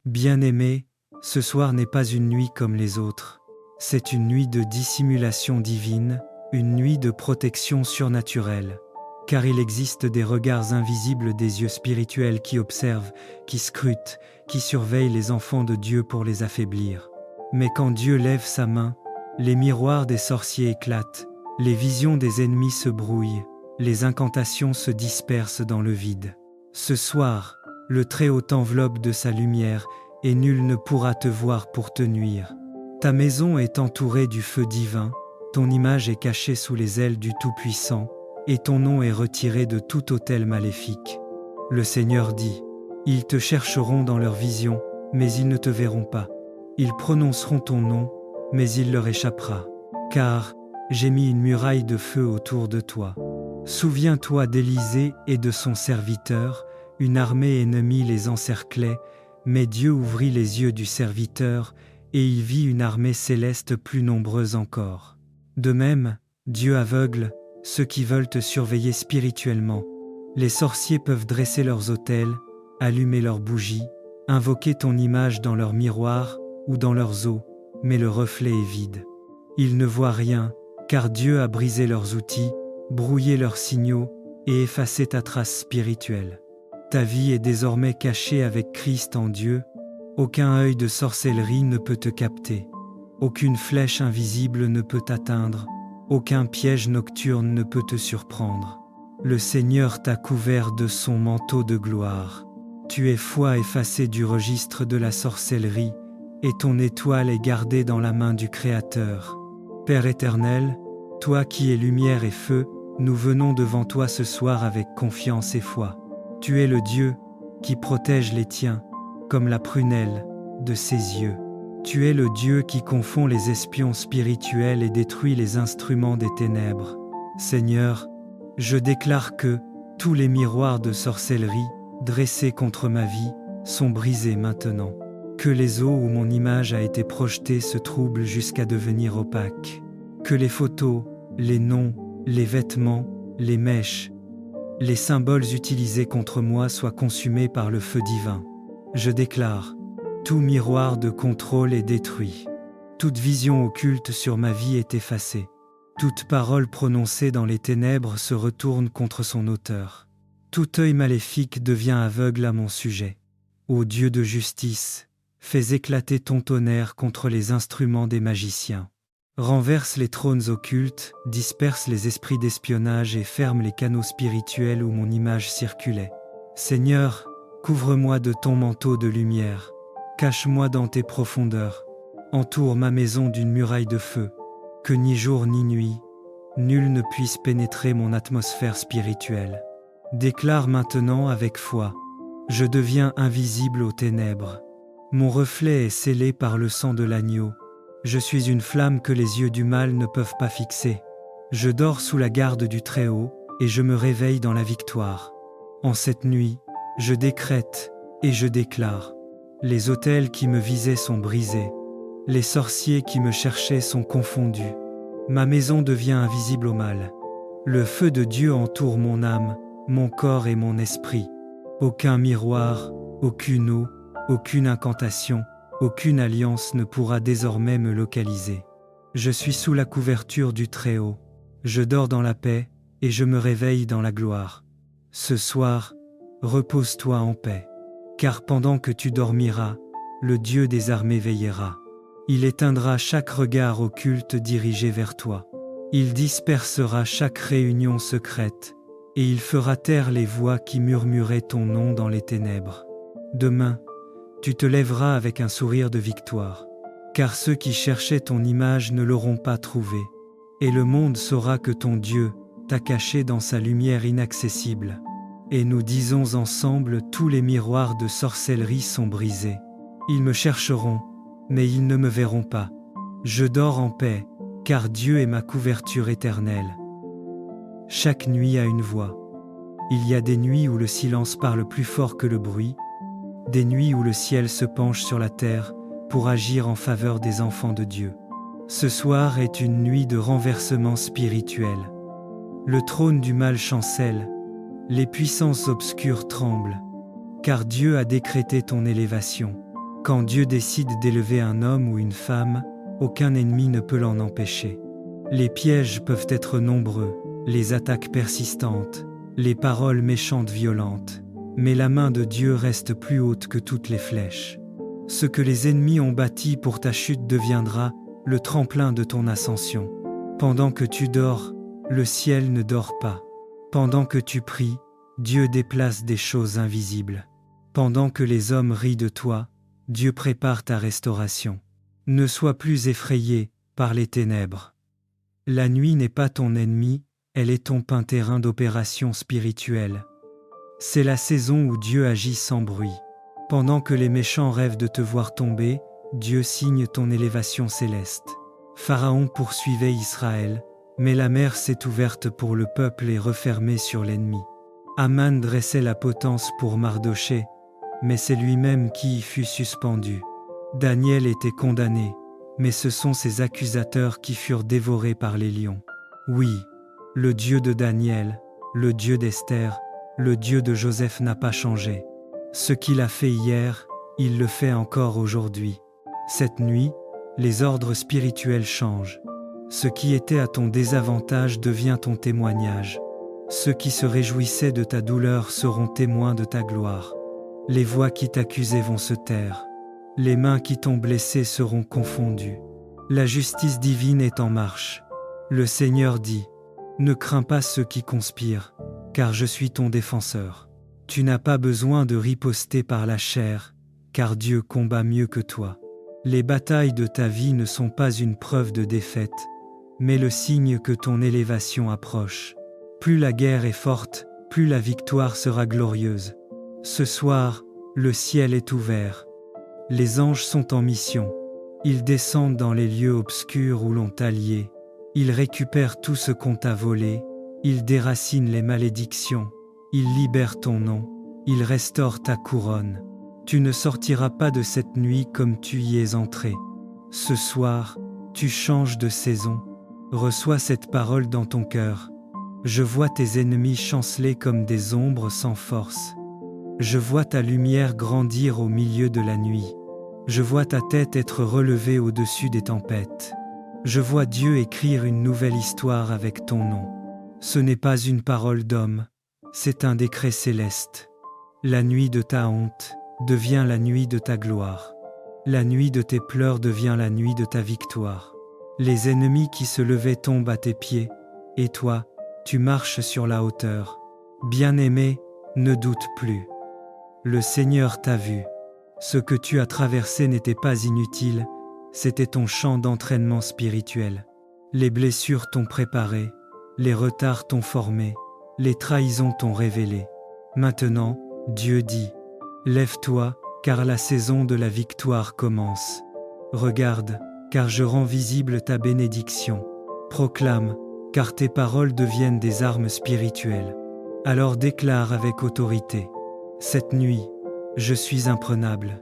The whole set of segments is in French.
Bien-aimé, ce soir n'est pas une nuit comme les autres. C'est une nuit de dissimulation divine, une nuit de protection surnaturelle. Car il existe des regards invisibles des yeux spirituels qui observent, qui scrutent, qui surveillent les enfants de Dieu pour les affaiblir. Mais quand Dieu lève sa main, les miroirs des sorciers éclatent, les visions des ennemis se brouillent, les incantations se dispersent dans le vide. Ce soir, le Très-Haut t'enveloppe de sa lumière, et nul ne pourra te voir pour te nuire. Ta maison est entourée du feu divin, ton image est cachée sous les ailes du Tout-Puissant, et ton nom est retiré de tout autel maléfique. Le Seigneur dit, « Ils te chercheront dans leur vision, mais ils ne te verront pas. Ils prononceront ton nom, mais il leur échappera. Car j'ai mis une muraille de feu autour de toi. Souviens-toi d'Élisée et de son serviteur, une armée ennemie les encerclait, mais Dieu ouvrit les yeux du serviteur, et il vit une armée céleste plus nombreuse encore. De même, Dieu aveugle ceux qui veulent te surveiller spirituellement. Les sorciers peuvent dresser leurs autels, allumer leurs bougies, invoquer ton image dans leurs miroirs ou dans leurs eaux, mais le reflet est vide. Ils ne voient rien, car Dieu a brisé leurs outils, brouillé leurs signaux et effacé ta trace spirituelle. Ta vie est désormais cachée avec Christ en Dieu. Aucun œil de sorcellerie ne peut te capter. Aucune flèche invisible ne peut t'atteindre. Aucun piège nocturne ne peut te surprendre. Le Seigneur t'a couvert de son manteau de gloire. Tu es foi effacée du registre de la sorcellerie, et ton étoile est gardée dans la main du Créateur. Père éternel, toi qui es lumière et feu, nous venons devant toi ce soir avec confiance et foi. Tu es le Dieu qui protège les tiens, comme la prunelle de ses yeux. Tu es le Dieu qui confond les espions spirituels et détruit les instruments des ténèbres. Seigneur, je déclare que tous les miroirs de sorcellerie dressés contre ma vie sont brisés maintenant. Que les eaux où mon image a été projetée se troublent jusqu'à devenir opaques. Que les photos, les noms, les vêtements, les mèches, les symboles utilisés contre moi soient consumés par le feu divin. Je déclare, tout miroir de contrôle est détruit. Toute vision occulte sur ma vie est effacée. Toute parole prononcée dans les ténèbres se retourne contre son auteur. Tout œil maléfique devient aveugle à mon sujet. Ô Dieu de justice, fais éclater ton tonnerre contre les instruments des magiciens. Renverse les trônes occultes, disperse les esprits d'espionnage et ferme les canaux spirituels où mon image circulait. Seigneur, couvre-moi de ton manteau de lumière. Cache-moi dans tes profondeurs. Entoure ma maison d'une muraille de feu. Que ni jour ni nuit, nul ne puisse pénétrer mon atmosphère spirituelle. Déclare maintenant avec foi. Je deviens invisible aux ténèbres. Mon reflet est scellé par le sang de l'agneau. Je suis une flamme que les yeux du mal ne peuvent pas fixer. Je dors sous la garde du Très-Haut et je me réveille dans la victoire. En cette nuit, je décrète et je déclare. Les autels qui me visaient sont brisés. Les sorciers qui me cherchaient sont confondus. Ma maison devient invisible au mal. Le feu de Dieu entoure mon âme, mon corps et mon esprit. Aucun miroir, aucune eau, aucune incantation, aucune alliance ne pourra désormais me localiser. Je suis sous la couverture du Très-Haut. Je dors dans la paix et je me réveille dans la gloire. Ce soir, repose-toi en paix. Car pendant que tu dormiras, le Dieu des armées veillera. Il éteindra chaque regard occulte dirigé vers toi. Il dispersera chaque réunion secrète, et il fera taire les voix qui murmuraient ton nom dans les ténèbres. Demain, tu te lèveras avec un sourire de victoire, car ceux qui cherchaient ton image ne l'auront pas trouvée, et le monde saura que ton Dieu t'a caché dans sa lumière inaccessible. Et nous disons ensemble, tous les miroirs de sorcellerie sont brisés. Ils me chercheront, mais ils ne me verront pas. Je dors en paix, car Dieu est ma couverture éternelle. Chaque nuit a une voix. Il y a des nuits où le silence parle plus fort que le bruit, des nuits où le ciel se penche sur la terre pour agir en faveur des enfants de Dieu. Ce soir est une nuit de renversement spirituel. Le trône du mal chancelle, les puissances obscures tremblent, car Dieu a décrété ton élévation. Quand Dieu décide d'élever un homme ou une femme, aucun ennemi ne peut l'en empêcher. Les pièges peuvent être nombreux, les attaques persistantes, les paroles méchantes violentes, mais la main de Dieu reste plus haute que toutes les flèches. Ce que les ennemis ont bâti pour ta chute deviendra le tremplin de ton ascension. Pendant que tu dors, le ciel ne dort pas. Pendant que tu pries, Dieu déplace des choses invisibles. Pendant que les hommes rient de toi, Dieu prépare ta restauration. Ne sois plus effrayé par les ténèbres. La nuit n'est pas ton ennemi, elle est ton terrain d'opération spirituelle. C'est la saison où Dieu agit sans bruit. Pendant que les méchants rêvent de te voir tomber, Dieu signe ton élévation céleste. Pharaon poursuivait Israël, mais la mer s'est ouverte pour le peuple et refermée sur l'ennemi. Aman dressait la potence pour Mardochée, mais c'est lui-même qui y fut suspendu. Daniel était condamné, mais ce sont ses accusateurs qui furent dévorés par les lions. Oui, le Dieu de Daniel, le Dieu d'Esther, le Dieu de Joseph n'a pas changé. Ce qu'il a fait hier, il le fait encore aujourd'hui. Cette nuit, les ordres spirituels changent. Ce qui était à ton désavantage devient ton témoignage. Ceux qui se réjouissaient de ta douleur seront témoins de ta gloire. Les voix qui t'accusaient vont se taire. Les mains qui t'ont blessé seront confondues. La justice divine est en marche. Le Seigneur dit, « Ne crains pas ceux qui conspirent, car je suis ton défenseur. Tu n'as pas besoin de riposter par la chair, car Dieu combat mieux que toi. Les batailles de ta vie ne sont pas une preuve de défaite, mais le signe que ton élévation approche. Plus la guerre est forte, plus la victoire sera glorieuse. Ce soir, le ciel est ouvert. Les anges sont en mission. Ils descendent dans les lieux obscurs où l'on t'a lié. Ils récupèrent tout ce qu'on t'a volé. Ils déracinent les malédictions. Ils libèrent ton nom. Ils restaurent ta couronne. Tu ne sortiras pas de cette nuit comme tu y es entré. Ce soir, tu changes de saison. Reçois cette parole dans ton cœur. Je vois tes ennemis chanceler comme des ombres sans force. Je vois ta lumière grandir au milieu de la nuit. Je vois ta tête être relevée au-dessus des tempêtes. Je vois Dieu écrire une nouvelle histoire avec ton nom. Ce n'est pas une parole d'homme, c'est un décret céleste. La nuit de ta honte devient la nuit de ta gloire. La nuit de tes pleurs devient la nuit de ta victoire. Les ennemis qui se levaient tombent à tes pieds, et toi, tu marches sur la hauteur. Bien-aimé, ne doute plus. Le Seigneur t'a vu. Ce que tu as traversé n'était pas inutile, c'était ton champ d'entraînement spirituel. Les blessures t'ont préparé, les retards t'ont formé, les trahisons t'ont révélé. Maintenant, Dieu dit, « Lève-toi, car la saison de la victoire commence. Regarde, car je rends visible ta bénédiction. Proclame, car tes paroles deviennent des armes spirituelles. Alors déclare avec autorité, « Cette nuit, je suis imprenable.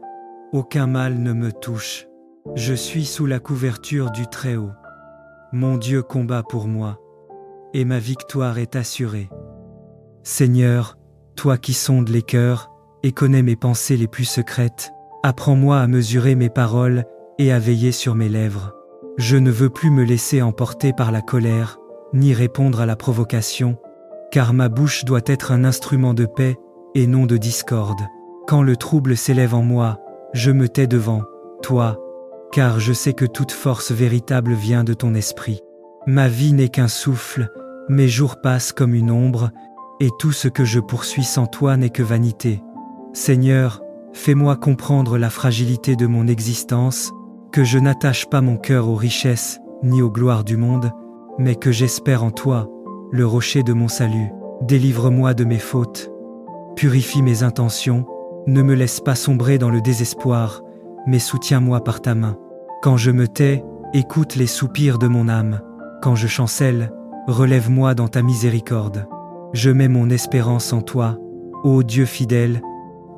Aucun mal ne me touche. Je suis sous la couverture du Très-Haut. Mon Dieu combat pour moi, et ma victoire est assurée. Seigneur, toi qui sondes les cœurs et connais mes pensées les plus secrètes, apprends-moi à mesurer mes paroles et à veiller sur mes lèvres. Je ne veux plus me laisser emporter par la colère, ni répondre à la provocation, car ma bouche doit être un instrument de paix et non de discorde. Quand le trouble s'élève en moi, je me tais devant toi, car je sais que toute force véritable vient de ton esprit. Ma vie n'est qu'un souffle, mes jours passent comme une ombre, et tout ce que je poursuis sans toi n'est que vanité. Seigneur, fais-moi comprendre la fragilité de mon existence, que je n'attache pas mon cœur aux richesses ni aux gloires du monde, mais que j'espère en toi, le rocher de mon salut. Délivre-moi de mes fautes. Purifie mes intentions, ne me laisse pas sombrer dans le désespoir, mais soutiens-moi par ta main. Quand je me tais, écoute les soupirs de mon âme. Quand je chancelle, relève-moi dans ta miséricorde. Je mets mon espérance en toi, ô Dieu fidèle,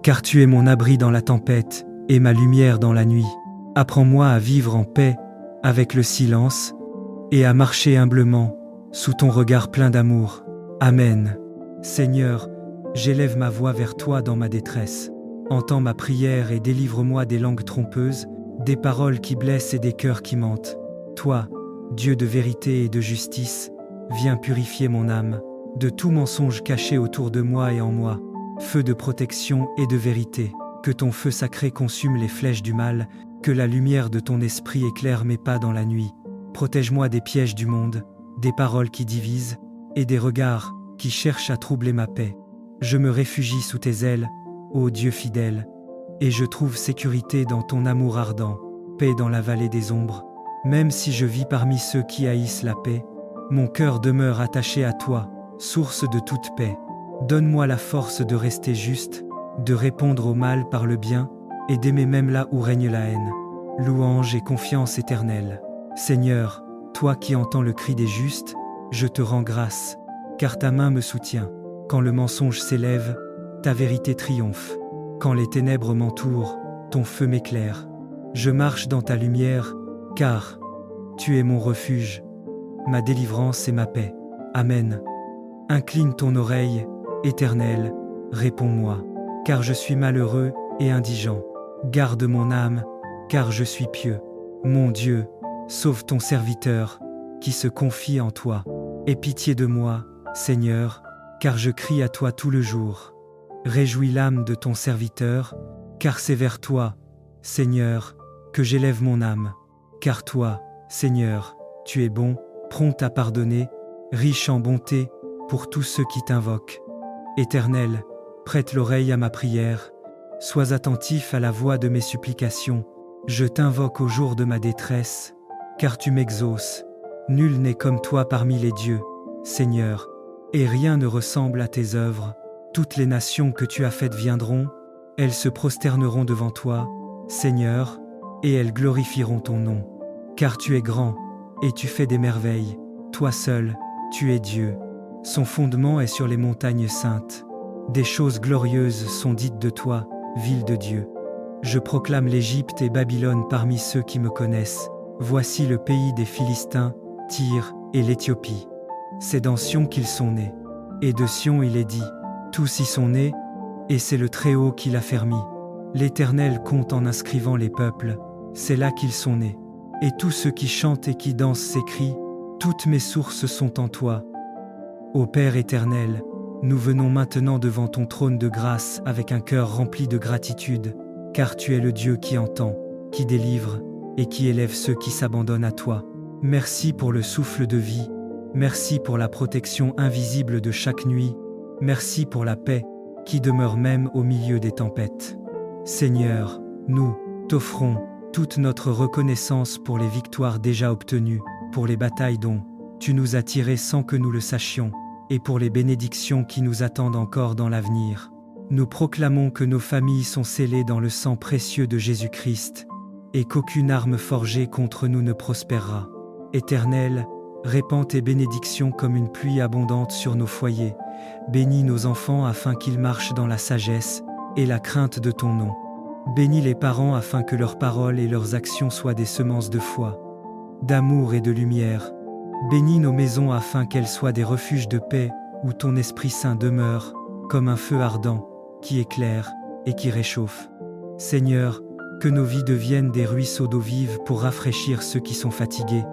car tu es mon abri dans la tempête et ma lumière dans la nuit. Apprends-moi à vivre en paix avec le silence et à marcher humblement sous ton regard plein d'amour. Amen. Seigneur, j'élève ma voix vers toi dans ma détresse. Entends ma prière et délivre-moi des langues trompeuses, des paroles qui blessent et des cœurs qui mentent. Toi, Dieu de vérité et de justice, viens purifier mon âme, de tout mensonge caché autour de moi et en moi, feu de protection et de vérité, que ton feu sacré consume les flèches du mal, que la lumière de ton esprit éclaire mes pas dans la nuit. Protège-moi des pièges du monde, des paroles qui divisent, et des regards qui cherchent à troubler ma paix. Je me réfugie sous tes ailes, ô Dieu fidèle, et je trouve sécurité dans ton amour ardent, paix dans la vallée des ombres. Même si je vis parmi ceux qui haïssent la paix, mon cœur demeure attaché à toi, source de toute paix. Donne-moi la force de rester juste, de répondre au mal par le bien, et d'aimer même là où règne la haine. Louange et confiance éternelle. Seigneur, toi qui entends le cri des justes, je te rends grâce, car ta main me soutient. Quand le mensonge s'élève, ta vérité triomphe. Quand les ténèbres m'entourent, ton feu m'éclaire. Je marche dans ta lumière, car tu es mon refuge, ma délivrance et ma paix. Amen. Incline ton oreille, Éternel, réponds-moi, car je suis malheureux et indigent. Garde mon âme, car je suis pieux. Mon Dieu, sauve ton serviteur, qui se confie en toi. Aie pitié de moi, Seigneur, car je crie à toi tout le jour. Réjouis l'âme de ton serviteur, car c'est vers toi, Seigneur, que j'élève mon âme. Car toi, Seigneur, tu es bon, prompt à pardonner, riche en bonté, pour tous ceux qui t'invoquent. Éternel, prête l'oreille à ma prière, sois attentif à la voix de mes supplications. Je t'invoque au jour de ma détresse, car tu m'exauces. Nul n'est comme toi parmi les dieux, Seigneur, et rien ne ressemble à tes œuvres. Toutes les nations que tu as faites viendront, elles se prosterneront devant toi, Seigneur, et elles glorifieront ton nom. Car tu es grand, et tu fais des merveilles. Toi seul, tu es Dieu. Son fondement est sur les montagnes saintes. Des choses glorieuses sont dites de toi, ville de Dieu. Je proclame l'Égypte et Babylone parmi ceux qui me connaissent. Voici le pays des Philistins, Tyr et l'Éthiopie. C'est dans Sion qu'ils sont nés. Et de Sion il est dit, tous y sont nés, et c'est le Très-Haut qui l'a fermi. L'Éternel compte en inscrivant les peuples, c'est là qu'ils sont nés. Et tous ceux qui chantent et qui dansent s'écrient, toutes mes sources sont en toi. Ô Père éternel, nous venons maintenant devant ton trône de grâce avec un cœur rempli de gratitude, car tu es le Dieu qui entend, qui délivre, et qui élève ceux qui s'abandonnent à toi. Merci pour le souffle de vie, merci pour la protection invisible de chaque nuit, merci pour la paix, qui demeure même au milieu des tempêtes. Seigneur, nous t'offrons toute notre reconnaissance pour les victoires déjà obtenues, pour les batailles dont tu nous as tirés sans que nous le sachions, et pour les bénédictions qui nous attendent encore dans l'avenir. Nous proclamons que nos familles sont scellées dans le sang précieux de Jésus-Christ, et qu'aucune arme forgée contre nous ne prospérera. Éternel, répands tes bénédictions comme une pluie abondante sur nos foyers. Bénis nos enfants afin qu'ils marchent dans la sagesse et la crainte de ton nom. Bénis les parents afin que leurs paroles et leurs actions soient des semences de foi, d'amour et de lumière. Bénis nos maisons afin qu'elles soient des refuges de paix où ton Esprit Saint demeure, comme un feu ardent, qui éclaire et qui réchauffe. Seigneur, que nos vies deviennent des ruisseaux d'eau vive pour rafraîchir ceux qui sont fatigués,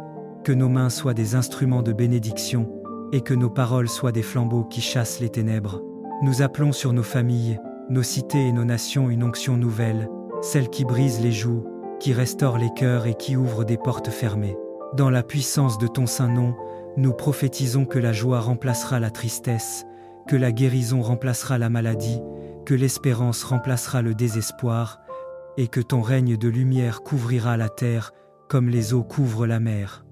que nos mains soient des instruments de bénédiction, et que nos paroles soient des flambeaux qui chassent les ténèbres. Nous appelons sur nos familles, nos cités et nos nations une onction nouvelle, celle qui brise les joues, qui restaure les cœurs et qui ouvre des portes fermées. Dans la puissance de ton saint nom, nous prophétisons que la joie remplacera la tristesse, que la guérison remplacera la maladie, que l'espérance remplacera le désespoir, et que ton règne de lumière couvrira la terre comme les eaux couvrent la mer.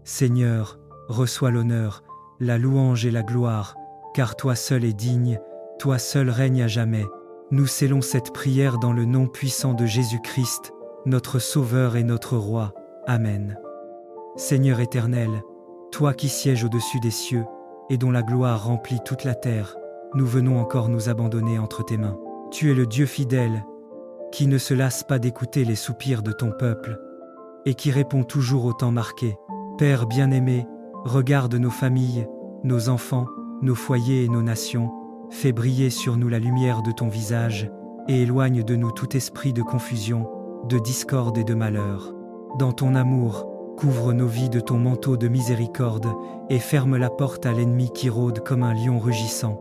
Seigneur, reçois l'honneur, la louange et la gloire, car toi seul es digne, toi seul règnes à jamais. Nous scellons cette prière dans le nom puissant de Jésus-Christ, notre Sauveur et notre Roi. Amen. Seigneur éternel, toi qui sièges au-dessus des cieux, et dont la gloire remplit toute la terre, nous venons encore nous abandonner entre tes mains. Tu es le Dieu fidèle, qui ne se lasse pas d'écouter les soupirs de ton peuple, et qui répond toujours au temps marqué. Père bien-aimé, regarde nos familles, nos enfants, nos foyers et nos nations, fais briller sur nous la lumière de ton visage, et éloigne de nous tout esprit de confusion, de discorde et de malheur. Dans ton amour, couvre nos vies de ton manteau de miséricorde et ferme la porte à l'ennemi qui rôde comme un lion rugissant.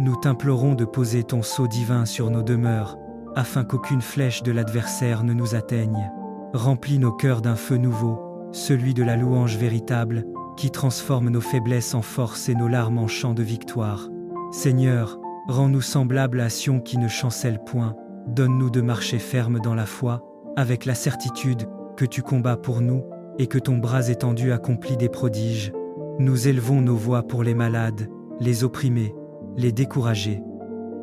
Nous t'implorons de poser ton sceau divin sur nos demeures, afin qu'aucune flèche de l'adversaire ne nous atteigne. Remplis nos cœurs d'un feu nouveau, celui de la louange véritable, qui transforme nos faiblesses en force et nos larmes en chants de victoire. Seigneur, rends-nous semblables à Sion qui ne chancelle point, donne-nous de marcher ferme dans la foi, avec la certitude que tu combats pour nous et que ton bras étendu accomplit des prodiges. Nous élevons nos voix pour les malades, les opprimés, les découragés.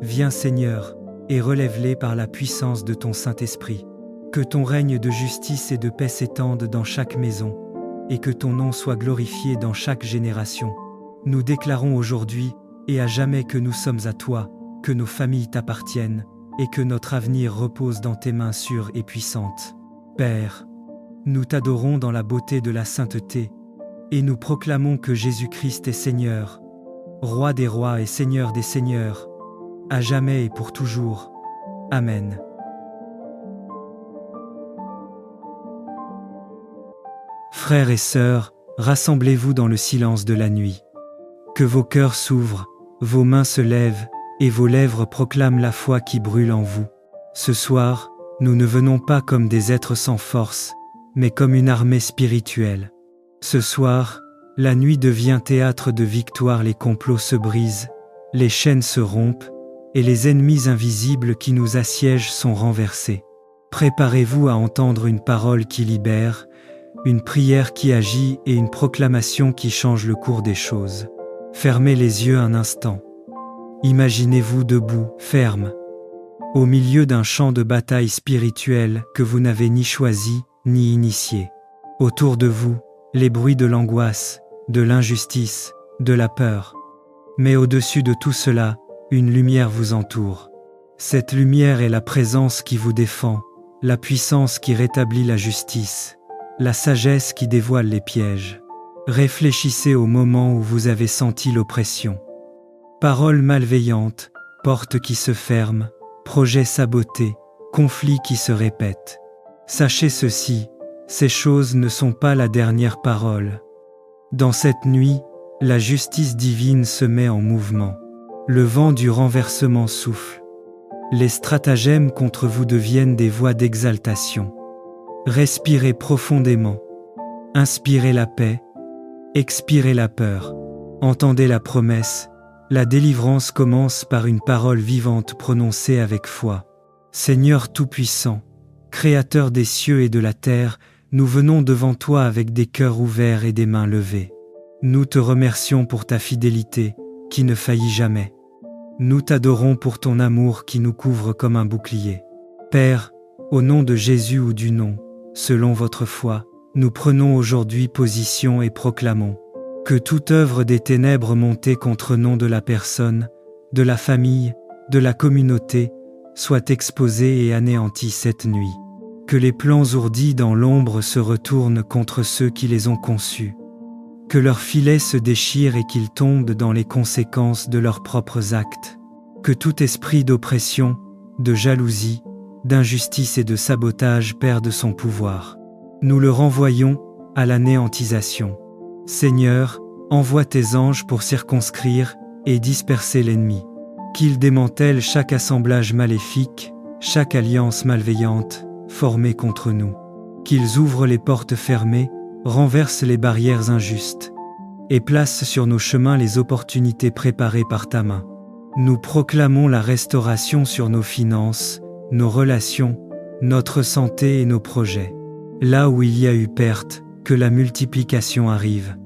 Viens Seigneur, et relève-les par la puissance de ton Saint-Esprit. Que ton règne de justice et de paix s'étende dans chaque maison, et que ton nom soit glorifié dans chaque génération. Nous déclarons aujourd'hui et à jamais que nous sommes à toi, que nos familles t'appartiennent, et que notre avenir repose dans tes mains sûres et puissantes. Père, nous t'adorons dans la beauté de la sainteté, et nous proclamons que Jésus-Christ est Seigneur, Roi des rois et Seigneur des seigneurs, à jamais et pour toujours. Amen. Frères et sœurs, rassemblez-vous dans le silence de la nuit. Que vos cœurs s'ouvrent, vos mains se lèvent, et vos lèvres proclament la foi qui brûle en vous. Ce soir, nous ne venons pas comme des êtres sans force, mais comme une armée spirituelle. Ce soir, la nuit devient théâtre de victoire, les complots se brisent, les chaînes se rompent, et les ennemis invisibles qui nous assiègent sont renversés. Préparez-vous à entendre une parole qui libère, une prière qui agit et une proclamation qui change le cours des choses. Fermez les yeux un instant. Imaginez-vous debout, ferme, au milieu d'un champ de bataille spirituel que vous n'avez ni choisi, ni initié. Autour de vous, les bruits de l'angoisse, de l'injustice, de la peur. Mais au-dessus de tout cela, une lumière vous entoure. Cette lumière est la présence qui vous défend, la puissance qui rétablit la justice, la sagesse qui dévoile les pièges. Réfléchissez au moment où vous avez senti l'oppression. Paroles malveillantes, portes qui se ferment, projets sabotés, conflits qui se répètent. Sachez ceci, ces choses ne sont pas la dernière parole. Dans cette nuit, la justice divine se met en mouvement. Le vent du renversement souffle. Les stratagèmes contre vous deviennent des voix d'exaltation. Respirez profondément. Inspirez la paix. Expirez la peur. Entendez la promesse. La délivrance commence par une parole vivante prononcée avec foi. Seigneur Tout-Puissant, Créateur des cieux et de la terre, nous venons devant toi avec des cœurs ouverts et des mains levées. Nous te remercions pour ta fidélité, qui ne faillit jamais. Nous t'adorons pour ton amour qui nous couvre comme un bouclier. Père, au nom de Jésus ou du nom, selon votre foi, nous prenons aujourd'hui position et proclamons que toute œuvre des ténèbres montée contre nom de la personne, de la famille, de la communauté, soit exposée et anéantie cette nuit. Que les plans ourdis dans l'ombre se retournent contre ceux qui les ont conçus. Que leurs filets se déchirent et qu'ils tombent dans les conséquences de leurs propres actes. Que tout esprit d'oppression, de jalousie, d'injustice et de sabotage perde son pouvoir. Nous le renvoyons à l'anéantisation. Seigneur, envoie tes anges pour circonscrire et disperser l'ennemi. Qu'ils démantèlent chaque assemblage maléfique, chaque alliance malveillante, formée contre nous. Qu'ils ouvrent les portes fermées, renversent les barrières injustes, et placent sur nos chemins les opportunités préparées par ta main. Nous proclamons la restauration sur nos finances, nos relations, notre santé et nos projets. Là où il y a eu perte, que la multiplication arrive.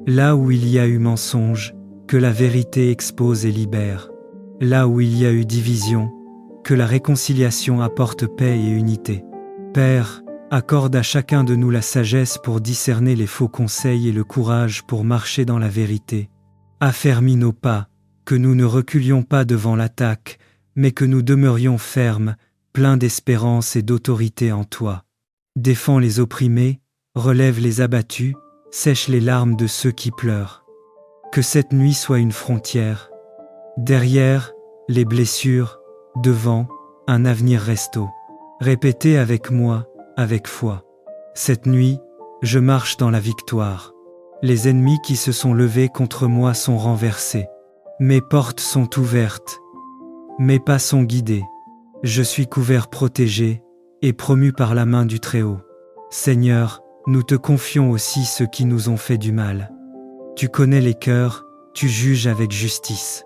Là où il y a eu mensonge, que la vérité expose et libère. Là où il y a eu division, que la réconciliation apporte paix et unité. Père, accorde à chacun de nous la sagesse pour discerner les faux conseils et le courage pour marcher dans la vérité. Affermis nos pas, que nous ne reculions pas devant l'attaque, mais que nous demeurions fermes, pleins d'espérance et d'autorité en toi. Défends les opprimés, relève les abattus, sèche les larmes de ceux qui pleurent. Que cette nuit soit une frontière. Derrière, les blessures, devant, un avenir resto. Répétez avec moi, avec foi. Cette nuit, je marche dans la victoire. Les ennemis qui se sont levés contre moi sont renversés. Mes portes sont ouvertes. Mes pas sont guidés. Je suis couvert, protégé et promu par la main du Très-Haut. Seigneur, nous te confions aussi ceux qui nous ont fait du mal. Tu connais les cœurs, tu juges avec justice.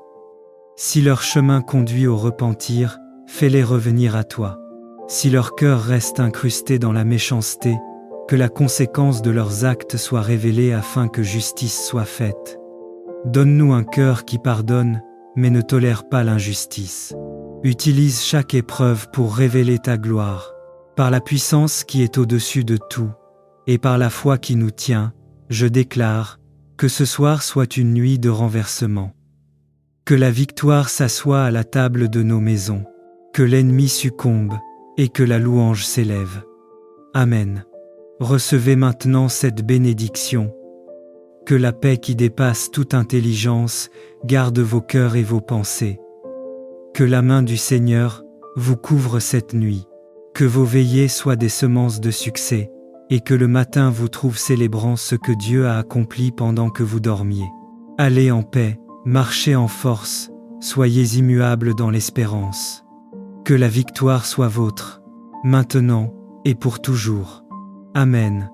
Si leur chemin conduit au repentir, fais-les revenir à toi. Si leur cœur reste incrusté dans la méchanceté, que la conséquence de leurs actes soit révélée afin que justice soit faite. Donne-nous un cœur qui pardonne, mais ne tolère pas l'injustice. Utilise chaque épreuve pour révéler ta gloire. Par la puissance qui est au-dessus de tout, et par la foi qui nous tient, je déclare que ce soir soit une nuit de renversement. Que la victoire s'assoie à la table de nos maisons, que l'ennemi succombe, et que la louange s'élève. Amen. Recevez maintenant cette bénédiction. Que la paix qui dépasse toute intelligence garde vos cœurs et vos pensées. Que la main du Seigneur vous couvre cette nuit. Que vos veillées soient des semences de succès, et que le matin vous trouve célébrant ce que Dieu a accompli pendant que vous dormiez. Allez en paix, marchez en force, soyez immuables dans l'espérance. Que la victoire soit vôtre, maintenant et pour toujours. Amen.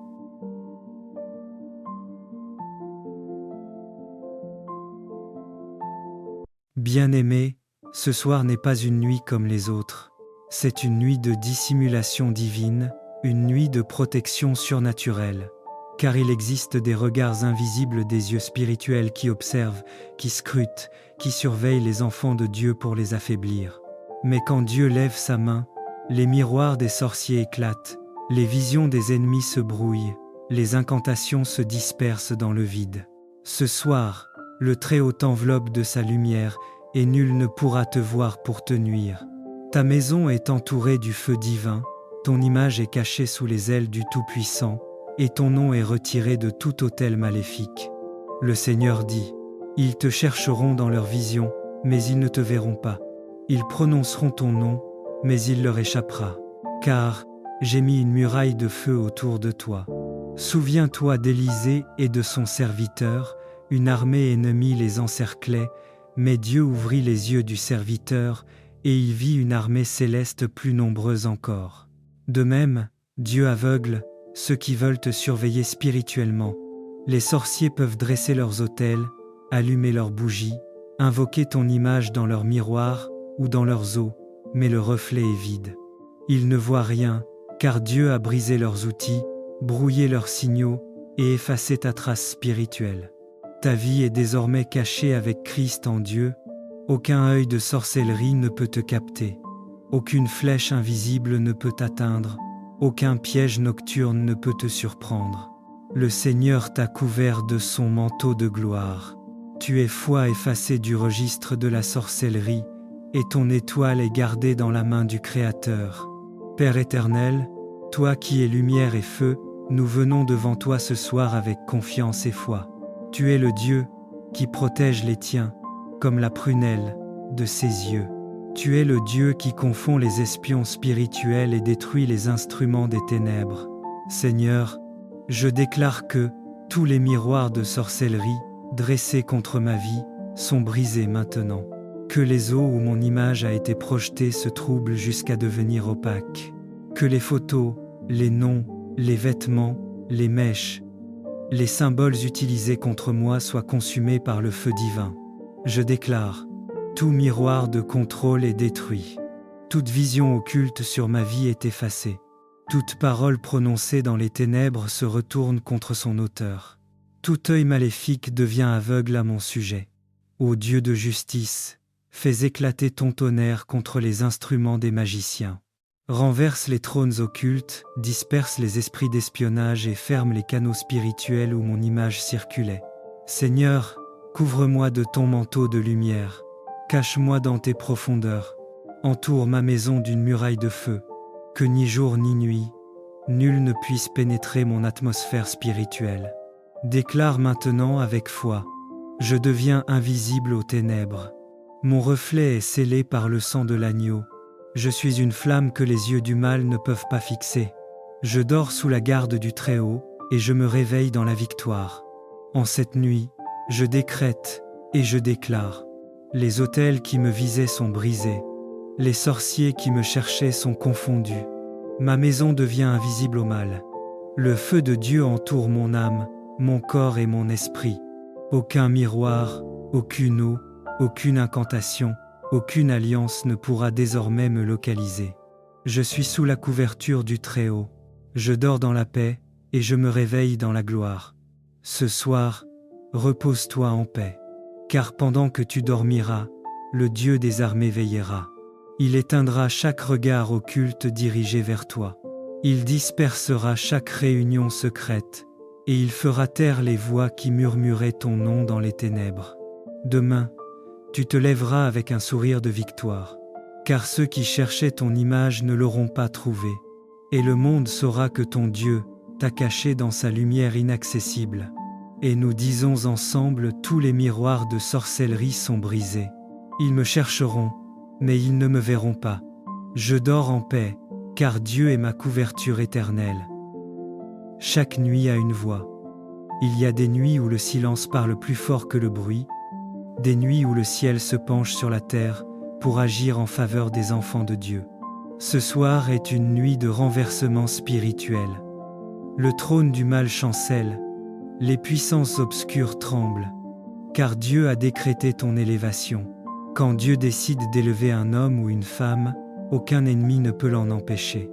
Bien-aimés, ce soir n'est pas une nuit comme les autres. C'est une nuit de dissimulation divine, une nuit de protection surnaturelle. Car il existe des regards invisibles des yeux spirituels qui observent, qui scrutent, qui surveillent les enfants de Dieu pour les affaiblir. Mais quand Dieu lève sa main, les miroirs des sorciers éclatent, les visions des ennemis se brouillent, les incantations se dispersent dans le vide. Ce soir, le Très-Haut t'enveloppe de sa lumière, et nul ne pourra te voir pour te nuire. Ta maison est entourée du feu divin, ton image est cachée sous les ailes du Tout-Puissant, et ton nom est retiré de tout autel maléfique. Le Seigneur dit, « Ils te chercheront dans leur vision, mais ils ne te verront pas. Ils prononceront ton nom, mais il leur échappera. Car j'ai mis une muraille de feu autour de toi. Souviens-toi d'Élisée et de son serviteur, une armée ennemie les encerclait, mais Dieu ouvrit les yeux du serviteur, et il vit une armée céleste plus nombreuse encore. De même, Dieu aveugle ceux qui veulent te surveiller spirituellement. Les sorciers peuvent dresser leurs autels, allumer leurs bougies, invoquer ton image dans leurs miroirs ou dans leurs eaux, mais le reflet est vide. Ils ne voient rien, car Dieu a brisé leurs outils, brouillé leurs signaux et effacé ta trace spirituelle. Ta vie est désormais cachée avec Christ en Dieu. Aucun œil de sorcellerie ne peut te capter. Aucune flèche invisible ne peut t'atteindre. Aucun piège nocturne ne peut te surprendre. Le Seigneur t'a couvert de son manteau de gloire. Tu es foi effacée du registre de la sorcellerie, et ton étoile est gardée dans la main du Créateur. Père éternel, toi qui es lumière et feu, nous venons devant toi ce soir avec confiance et foi. Tu es le Dieu qui protège les tiens, comme la prunelle de ses yeux. Tu es le Dieu qui confond les espions spirituels et détruit les instruments des ténèbres. Seigneur, je déclare que tous les miroirs de sorcellerie dressés contre ma vie sont brisés maintenant. Que les eaux où mon image a été projetée se troublent jusqu'à devenir opaques. Que les photos, les noms, les vêtements, les mèches, les symboles utilisés contre moi soient consumés par le feu divin. Je déclare, tout miroir de contrôle est détruit. Toute vision occulte sur ma vie est effacée. Toute parole prononcée dans les ténèbres se retourne contre son auteur. Tout œil maléfique devient aveugle à mon sujet. Ô Dieu de justice, fais éclater ton tonnerre contre les instruments des magiciens. Renverse les trônes occultes, disperse les esprits d'espionnage et ferme les canaux spirituels où mon image circulait. Seigneur, couvre-moi de ton manteau de lumière. Cache-moi dans tes profondeurs. Entoure ma maison d'une muraille de feu. Que ni jour ni nuit, nul ne puisse pénétrer mon atmosphère spirituelle. Déclare maintenant avec foi. Je deviens invisible aux ténèbres. Mon reflet est scellé par le sang de l'agneau. Je suis une flamme que les yeux du mal ne peuvent pas fixer. Je dors sous la garde du Très-Haut, et je me réveille dans la victoire. En cette nuit, je décrète et je déclare. Les autels qui me visaient sont brisés. Les sorciers qui me cherchaient sont confondus. Ma maison devient invisible au mal. Le feu de Dieu entoure mon âme, mon corps et mon esprit. Aucun miroir, aucune eau, aucune incantation, aucune alliance ne pourra désormais me localiser. Je suis sous la couverture du Très-Haut. Je dors dans la paix et je me réveille dans la gloire. Ce soir, repose-toi en paix. Car pendant que tu dormiras, le Dieu des armées veillera. Il éteindra chaque regard occulte dirigé vers toi. Il dispersera chaque réunion secrète, et il fera taire les voix qui murmuraient ton nom dans les ténèbres. Demain, tu te lèveras avec un sourire de victoire, car ceux qui cherchaient ton image ne l'auront pas trouvée, et le monde saura que ton Dieu t'a caché dans sa lumière inaccessible. Et nous disons ensemble, tous les miroirs de sorcellerie sont brisés. Ils me chercheront, mais ils ne me verront pas. Je dors en paix, car Dieu est ma couverture éternelle. Chaque nuit a une voix. Il y a des nuits où le silence parle plus fort que le bruit, des nuits où le ciel se penche sur la terre pour agir en faveur des enfants de Dieu. Ce soir est une nuit de renversement spirituel. Le trône du mal chancelle, les puissances obscures tremblent, car Dieu a décrété ton élévation. Quand Dieu décide d'élever un homme ou une femme, aucun ennemi ne peut l'en empêcher.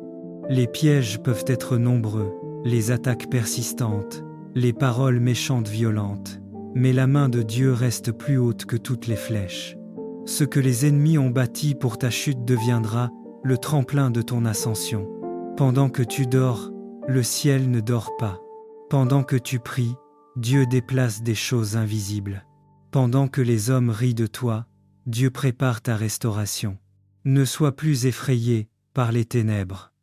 Les pièges peuvent être nombreux, les attaques persistantes, les paroles méchantes violentes, mais la main de Dieu reste plus haute que toutes les flèches. Ce que les ennemis ont bâti pour ta chute deviendra le tremplin de ton ascension. Pendant que tu dors, le ciel ne dort pas. Pendant que tu pries, Dieu déplace des choses invisibles. Pendant que les hommes rient de toi, Dieu prépare ta restauration. Ne sois plus effrayé par les ténèbres.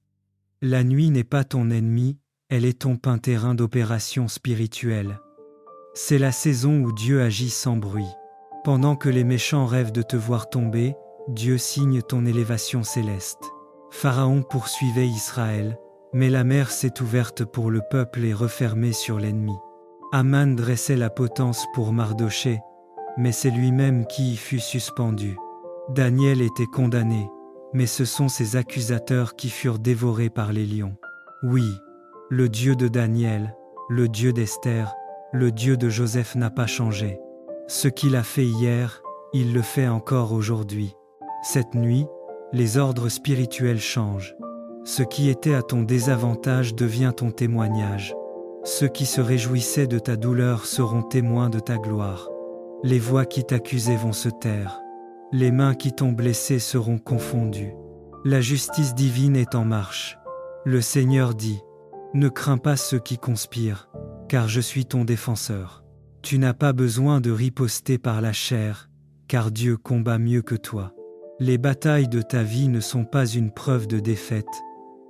La nuit n'est pas ton ennemi, elle est ton terrain d'opération spirituelle. C'est la saison où Dieu agit sans bruit. Pendant que les méchants rêvent de te voir tomber, Dieu signe ton élévation céleste. Pharaon poursuivait Israël, mais la mer s'est ouverte pour le peuple et refermée sur l'ennemi. Aman dressait la potence pour Mardoché, mais c'est lui-même qui y fut suspendu. Daniel était condamné, mais ce sont ses accusateurs qui furent dévorés par les lions. Oui, le Dieu de Daniel, le Dieu d'Esther, le Dieu de Joseph n'a pas changé. Ce qu'il a fait hier, il le fait encore aujourd'hui. Cette nuit, les ordres spirituels changent. Ce qui était à ton désavantage devient ton témoignage. Ceux qui se réjouissaient de ta douleur seront témoins de ta gloire. Les voix qui t'accusaient vont se taire. Les mains qui t'ont blessé seront confondues. La justice divine est en marche. Le Seigneur dit, « Ne crains pas ceux qui conspirent, car je suis ton défenseur. Tu n'as pas besoin de riposter par la chair, car Dieu combat mieux que toi. Les batailles de ta vie ne sont pas une preuve de défaite,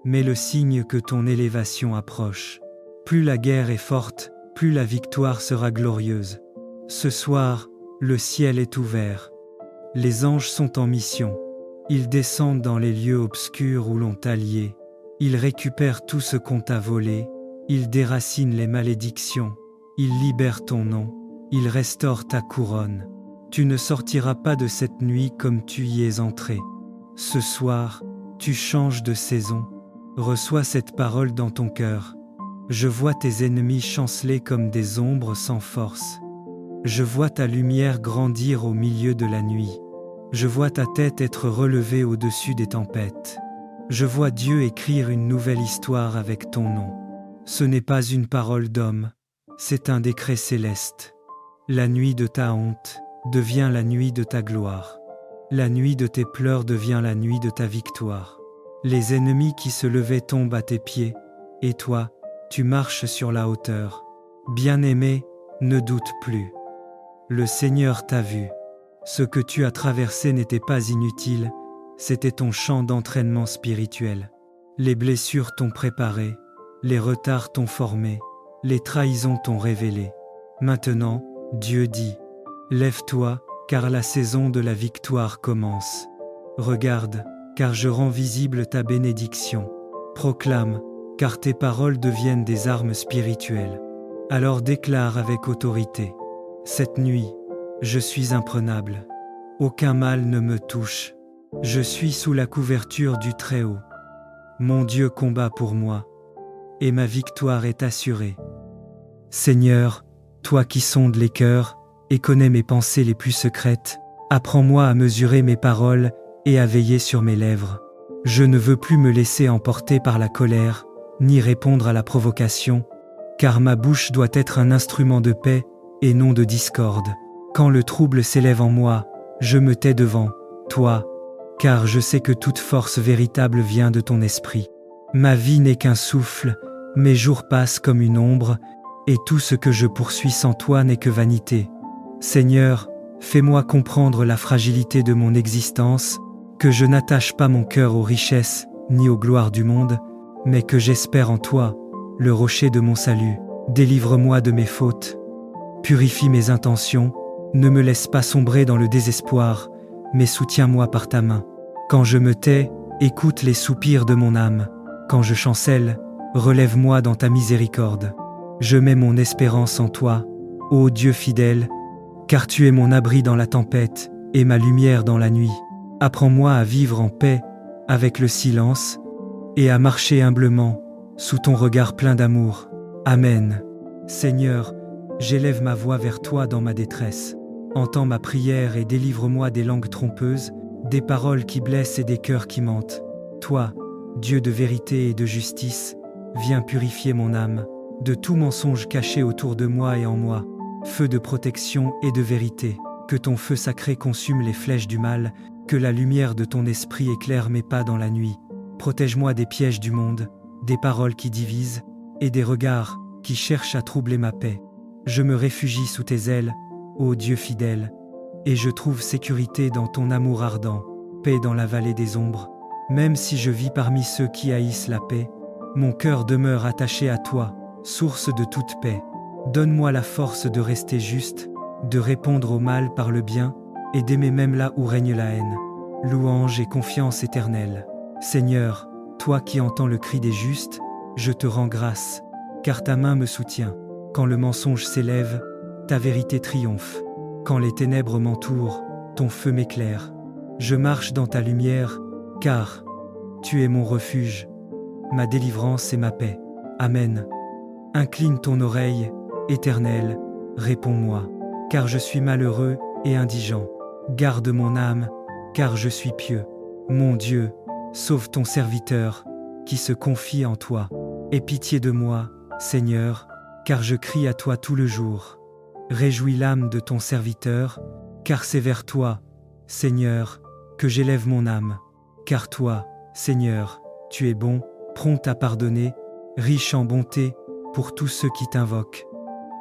mais le signe que ton élévation approche. Plus la guerre est forte, plus la victoire sera glorieuse. Ce soir, le ciel est ouvert. Les anges sont en mission. Ils descendent dans les lieux obscurs où l'on t'a lié. Ils récupèrent tout ce qu'on t'a volé. Ils déracinent les malédictions. Ils libèrent ton nom. Ils restaurent ta couronne. Tu ne sortiras pas de cette nuit comme tu y es entré. Ce soir, tu changes de saison. Reçois cette parole dans ton cœur. Je vois tes ennemis chanceler comme des ombres sans force. Je vois ta lumière grandir au milieu de la nuit. Je vois ta tête être relevée au-dessus des tempêtes. Je vois Dieu écrire une nouvelle histoire avec ton nom. Ce n'est pas une parole d'homme, c'est un décret céleste. La nuit de ta honte devient la nuit de ta gloire. La nuit de tes pleurs devient la nuit de ta victoire. Les ennemis qui se levaient tombent à tes pieds, et toi, tu marches sur la hauteur. Bien-aimé, ne doute plus. Le Seigneur t'a vu. Ce que tu as traversé n'était pas inutile, c'était ton champ d'entraînement spirituel. Les blessures t'ont préparé, les retards t'ont formé, les trahisons t'ont révélé. Maintenant, Dieu dit, « Lève-toi, car la saison de la victoire commence. Regarde, car je rends visible ta bénédiction. Proclame, car tes paroles deviennent des armes spirituelles. Alors déclare avec autorité. Cette nuit, je suis imprenable. Aucun mal ne me touche. Je suis sous la couverture du Très-Haut. Mon Dieu combat pour moi, et ma victoire est assurée. Seigneur, toi qui sondes les cœurs et connais mes pensées les plus secrètes, apprends-moi à mesurer mes paroles et à veiller sur mes lèvres. Je ne veux plus me laisser emporter par la colère, ni répondre à la provocation, car ma bouche doit être un instrument de paix et non de discorde. Quand le trouble s'élève en moi, je me tais devant toi, car je sais que toute force véritable vient de ton esprit. Ma vie n'est qu'un souffle, mes jours passent comme une ombre, et tout ce que je poursuis sans toi n'est que vanité. Seigneur, fais-moi comprendre la fragilité de mon existence, que je n'attache pas mon cœur aux richesses ni aux gloires du monde, mais que j'espère en toi, le rocher de mon salut. Délivre-moi de mes fautes. Purifie mes intentions, ne me laisse pas sombrer dans le désespoir, mais soutiens-moi par ta main. Quand je me tais, écoute les soupirs de mon âme. Quand je chancelle, relève-moi dans ta miséricorde. Je mets mon espérance en toi, ô Dieu fidèle, car tu es mon abri dans la tempête et ma lumière dans la nuit. Apprends-moi à vivre en paix avec le silence et à marcher humblement sous ton regard plein d'amour. Amen. Seigneur, j'élève ma voix vers toi dans ma détresse. Entends ma prière et délivre-moi des langues trompeuses, des paroles qui blessent et des cœurs qui mentent. Toi, Dieu de vérité et de justice, viens purifier mon âme de tout mensonge caché autour de moi et en moi. Feu de protection et de vérité, que ton feu sacré consume les flèches du mal, que la lumière de ton esprit éclaire mes pas dans la nuit. Protège-moi des pièges du monde, des paroles qui divisent, et des regards qui cherchent à troubler ma paix. Je me réfugie sous tes ailes, ô Dieu fidèle, et je trouve sécurité dans ton amour ardent, paix dans la vallée des ombres. Même si je vis parmi ceux qui haïssent la paix, mon cœur demeure attaché à toi, source de toute paix. Donne-moi la force de rester juste, de répondre au mal par le bien, et d'aimer même là où règne la haine. Louange et confiance éternelle. Seigneur, toi qui entends le cri des justes, je te rends grâce, car ta main me soutient. Quand le mensonge s'élève, ta vérité triomphe. Quand les ténèbres m'entourent, ton feu m'éclaire. Je marche dans ta lumière, car tu es mon refuge, ma délivrance et ma paix. Amen. Incline ton oreille, Éternel, réponds-moi, car je suis malheureux et indigent. Garde mon âme, car je suis pieux. Mon Dieu, sauve ton serviteur, qui se confie en toi. Aie pitié de moi, Seigneur, car je crie à toi tout le jour. Réjouis l'âme de ton serviteur, car c'est vers toi, Seigneur, que j'élève mon âme. Car toi, Seigneur, tu es bon, prompt à pardonner, riche en bonté pour tous ceux qui t'invoquent.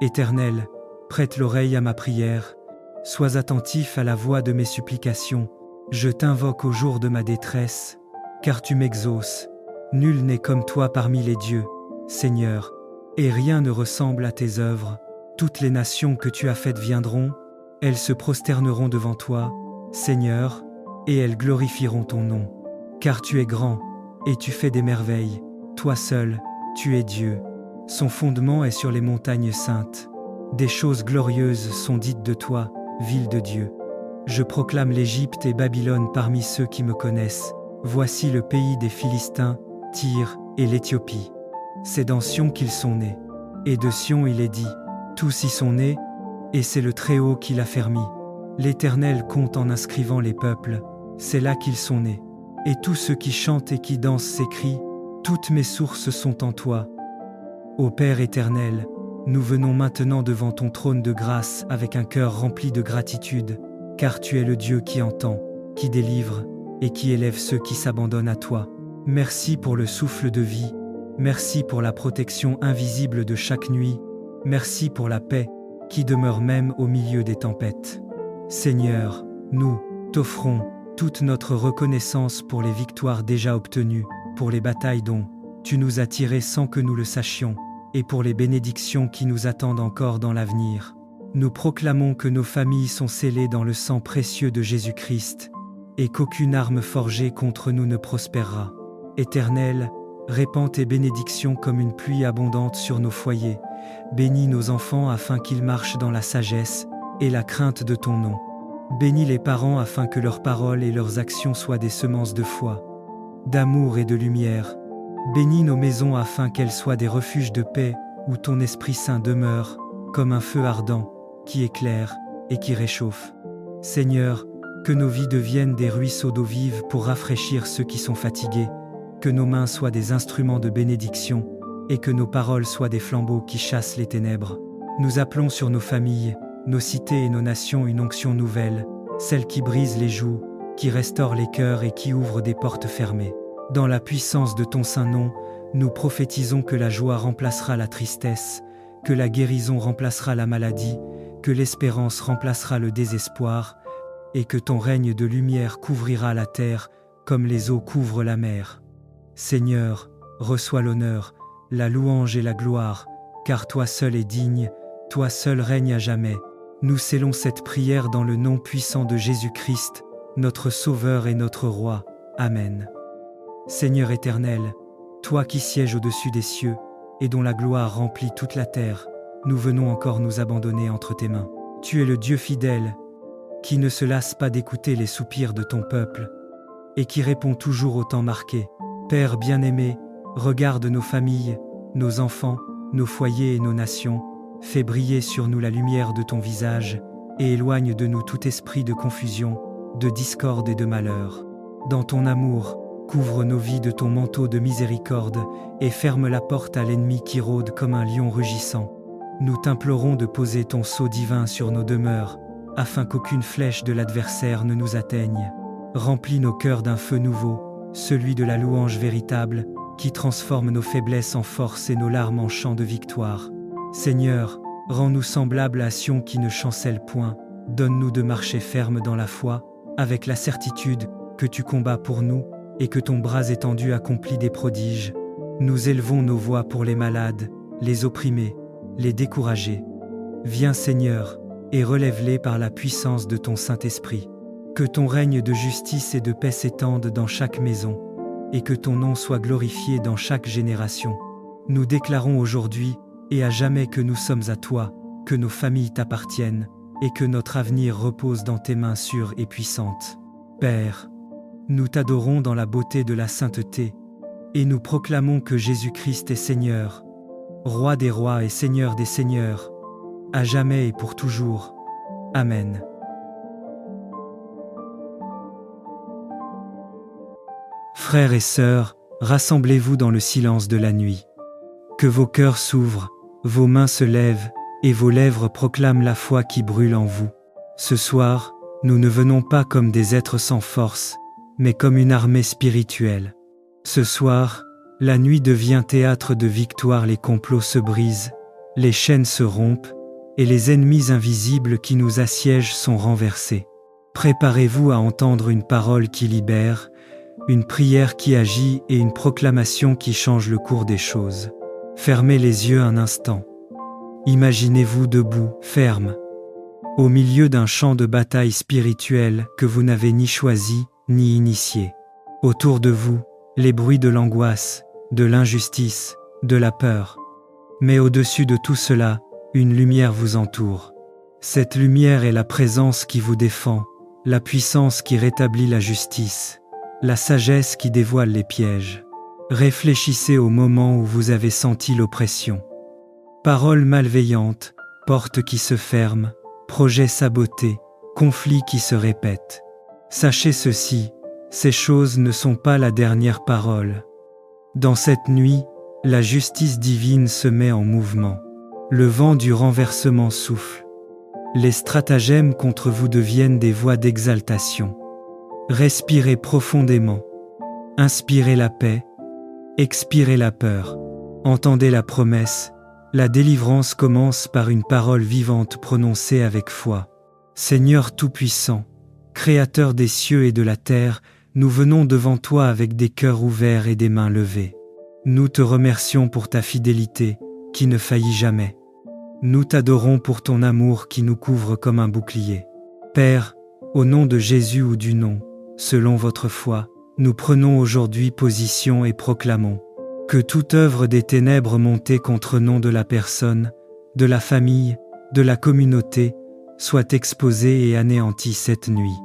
Éternel, prête l'oreille à ma prière, sois attentif à la voix de mes supplications. Je t'invoque au jour de ma détresse, car tu m'exauces. Nul n'est comme toi parmi les dieux, Seigneur, et rien ne ressemble à tes œuvres. Toutes les nations que tu as faites viendront, elles se prosterneront devant toi, Seigneur, et elles glorifieront ton nom. Car tu es grand, et tu fais des merveilles. Toi seul, tu es Dieu. Son fondement est sur les montagnes saintes. Des choses glorieuses sont dites de toi, ville de Dieu. Je proclame l'Égypte et Babylone parmi ceux qui me connaissent. Voici le pays des Philistins, Tyr et l'Éthiopie. C'est dans Sion qu'ils sont nés. Et de Sion il est dit, tous y sont nés, et c'est le Très-Haut qui l'a fermi. L'Éternel compte en inscrivant les peuples, c'est là qu'ils sont nés. Et tous ceux qui chantent et qui dansent s'écrient, toutes mes sources sont en toi. Ô Père éternel, nous venons maintenant devant ton trône de grâce avec un cœur rempli de gratitude, car tu es le Dieu qui entend, qui délivre et qui élève ceux qui s'abandonnent à toi. Merci pour le souffle de vie, merci pour la protection invisible de chaque nuit, merci pour la paix qui demeure même au milieu des tempêtes. Seigneur, nous t'offrons toute notre reconnaissance pour les victoires déjà obtenues, pour les batailles dont tu nous as tirés sans que nous le sachions, et pour les bénédictions qui nous attendent encore dans l'avenir. Nous proclamons que nos familles sont scellées dans le sang précieux de Jésus-Christ, et qu'aucune arme forgée contre nous ne prospérera. Éternel, répands tes bénédictions comme une pluie abondante sur nos foyers. Bénis nos enfants afin qu'ils marchent dans la sagesse et la crainte de ton nom. Bénis les parents afin que leurs paroles et leurs actions soient des semences de foi, d'amour et de lumière. Bénis nos maisons afin qu'elles soient des refuges de paix où ton Esprit Saint demeure, comme un feu ardent, qui éclaire et qui réchauffe. Seigneur, que nos vies deviennent des ruisseaux d'eau vive pour rafraîchir ceux qui sont fatigués, que nos mains soient des instruments de bénédiction et que nos paroles soient des flambeaux qui chassent les ténèbres. Nous appelons sur nos familles, nos cités et nos nations une onction nouvelle, celle qui brise les joues, qui restaure les cœurs et qui ouvre des portes fermées. Dans la puissance de ton saint nom, nous prophétisons que la joie remplacera la tristesse, que la guérison remplacera la maladie, que l'espérance remplacera le désespoir, et que ton règne de lumière couvrira la terre comme les eaux couvrent la mer. Seigneur, reçois l'honneur, la louange et la gloire, car toi seul es digne, toi seul règnes à jamais. Nous scellons cette prière dans le nom puissant de Jésus-Christ, notre Sauveur et notre Roi. Amen. Seigneur éternel, toi qui sièges au-dessus des cieux, et dont la gloire remplit toute la terre, nous venons encore nous abandonner entre tes mains. Tu es le Dieu fidèle, qui ne se lasse pas d'écouter les soupirs de ton peuple, et qui répond toujours au temps marqué. Père bien-aimé, regarde nos familles, nos enfants, nos foyers et nos nations, fais briller sur nous la lumière de ton visage, et éloigne de nous tout esprit de confusion, de discorde et de malheur. Dans ton amour, couvre nos vies de ton manteau de miséricorde, et ferme la porte à l'ennemi qui rôde comme un lion rugissant. Nous t'implorons de poser ton sceau divin sur nos demeures, afin qu'aucune flèche de l'adversaire ne nous atteigne. Remplis nos cœurs d'un feu nouveau, celui de la louange véritable, qui transforme nos faiblesses en force et nos larmes en chants de victoire. Seigneur, rends-nous semblables à Sion qui ne chancelle point, donne-nous de marcher ferme dans la foi, avec la certitude que tu combats pour nous, et que ton bras étendu accomplit des prodiges. Nous élevons nos voix pour les malades, les opprimés, les découragés. Viens Seigneur, et relève-les par la puissance de ton Saint-Esprit. Que ton règne de justice et de paix s'étende dans chaque maison, et que ton nom soit glorifié dans chaque génération. Nous déclarons aujourd'hui et à jamais que nous sommes à toi, que nos familles t'appartiennent, et que notre avenir repose dans tes mains sûres et puissantes. Père, nous t'adorons dans la beauté de la sainteté, et nous proclamons que Jésus-Christ est Seigneur, Roi des rois et Seigneur des seigneurs, à jamais et pour toujours. Amen. Frères et sœurs, rassemblez-vous dans le silence de la nuit. Que vos cœurs s'ouvrent, vos mains se lèvent, et vos lèvres proclament la foi qui brûle en vous. Ce soir, nous ne venons pas comme des êtres sans force, mais comme une armée spirituelle. Ce soir, la nuit devient théâtre de victoire, les complots se brisent, les chaînes se rompent, et les ennemis invisibles qui nous assiègent sont renversés. Préparez-vous à entendre une parole qui libère, une prière qui agit et une proclamation qui change le cours des choses. Fermez les yeux un instant. Imaginez-vous debout, ferme, au milieu d'un champ de bataille spirituel que vous n'avez ni choisi, ni initié. Autour de vous, les bruits de l'angoisse, de l'injustice, de la peur. Mais au-dessus de tout cela, une lumière vous entoure. Cette lumière est la présence qui vous défend, la puissance qui rétablit la justice, la sagesse qui dévoile les pièges. Réfléchissez au moment où vous avez senti l'oppression. Paroles malveillantes, portes qui se ferment, projets sabotés, conflits qui se répètent. Sachez ceci, ces choses ne sont pas la dernière parole. Dans cette nuit, la justice divine se met en mouvement. Le vent du renversement souffle. Les stratagèmes contre vous deviennent des voix d'exaltation. Respirez profondément. Inspirez la paix. Expirez la peur. Entendez la promesse. La délivrance commence par une parole vivante prononcée avec foi. Seigneur Tout-Puissant, Créateur des cieux et de la terre, nous venons devant toi avec des cœurs ouverts et des mains levées. Nous te remercions pour ta fidélité, qui ne faillit jamais. Nous t'adorons pour ton amour qui nous couvre comme un bouclier. Père, au nom de Jésus ou du nom, selon votre foi, nous prenons aujourd'hui position et proclamons que toute œuvre des ténèbres montée contre nom de la personne, de la famille, de la communauté, soit exposée et anéantie cette nuit.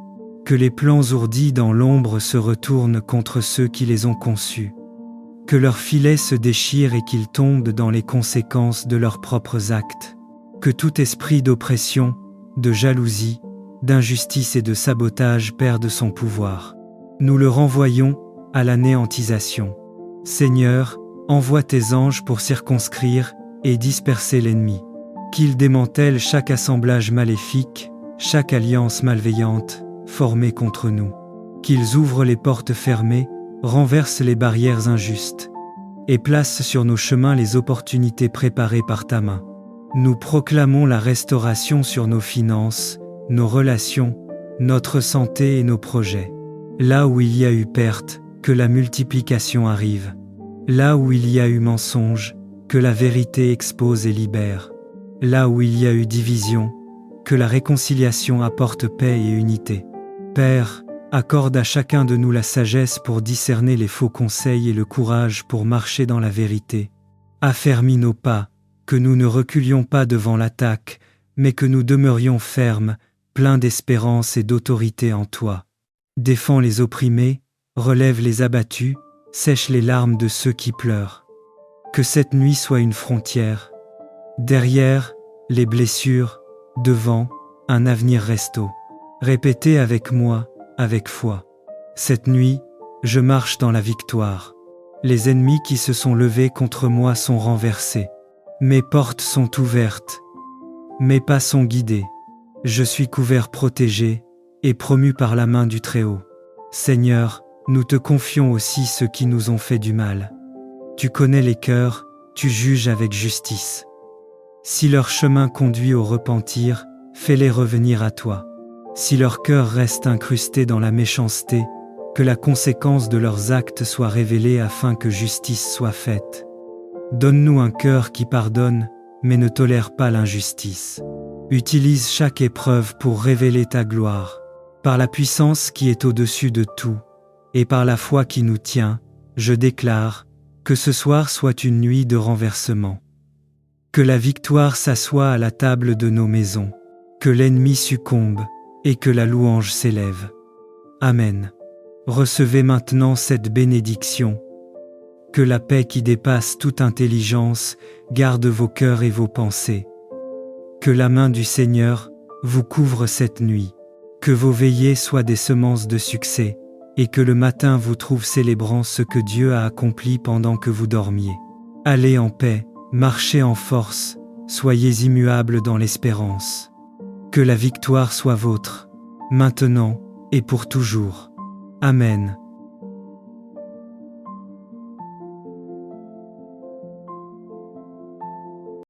Que les plans ourdis dans l'ombre se retournent contre ceux qui les ont conçus. Que leurs filets se déchirent et qu'ils tombent dans les conséquences de leurs propres actes. Que tout esprit d'oppression, de jalousie, d'injustice et de sabotage perde son pouvoir. Nous le renvoyons à l'anéantisation. Seigneur, envoie tes anges pour circonscrire et disperser l'ennemi. Qu'ils démantèlent chaque assemblage maléfique, chaque alliance malveillante, formés contre nous. Qu'ils ouvrent les portes fermées, renversent les barrières injustes, et placent sur nos chemins les opportunités préparées par ta main. Nous proclamons la restauration sur nos finances, nos relations, notre santé et nos projets. Là où il y a eu perte, que la multiplication arrive. Là où il y a eu mensonge, que la vérité expose et libère. Là où il y a eu division, que la réconciliation apporte paix et unité. Père, accorde à chacun de nous la sagesse pour discerner les faux conseils et le courage pour marcher dans la vérité. Affermis nos pas, que nous ne reculions pas devant l'attaque, mais que nous demeurions fermes, pleins d'espérance et d'autorité en toi. Défends les opprimés, relève les abattus, sèche les larmes de ceux qui pleurent. Que cette nuit soit une frontière. Derrière, les blessures, devant, un avenir resto. Répétez avec moi, avec foi. Cette nuit, je marche dans la victoire. Les ennemis qui se sont levés contre moi sont renversés. Mes portes sont ouvertes. Mes pas sont guidés. Je suis couvert protégé et promu par la main du Très-Haut. Seigneur, nous te confions aussi ceux qui nous ont fait du mal. Tu connais les cœurs, tu juges avec justice. Si leur chemin conduit au repentir, fais-les revenir à toi. Si leur cœur reste incrusté dans la méchanceté, que la conséquence de leurs actes soit révélée afin que justice soit faite. Donne-nous un cœur qui pardonne, mais ne tolère pas l'injustice. Utilise chaque épreuve pour révéler ta gloire. Par la puissance qui est au-dessus de tout, et par la foi qui nous tient, je déclare que ce soir soit une nuit de renversement. Que la victoire s'assoie à la table de nos maisons, que l'ennemi succombe, et que la louange s'élève. Amen. Recevez maintenant cette bénédiction. Que la paix qui dépasse toute intelligence garde vos cœurs et vos pensées. Que la main du Seigneur vous couvre cette nuit. Que vos veillées soient des semences de succès, et que le matin vous trouve célébrant ce que Dieu a accompli pendant que vous dormiez. Allez en paix, marchez en force, soyez immuables dans l'espérance. Que la victoire soit vôtre, maintenant et pour toujours. Amen.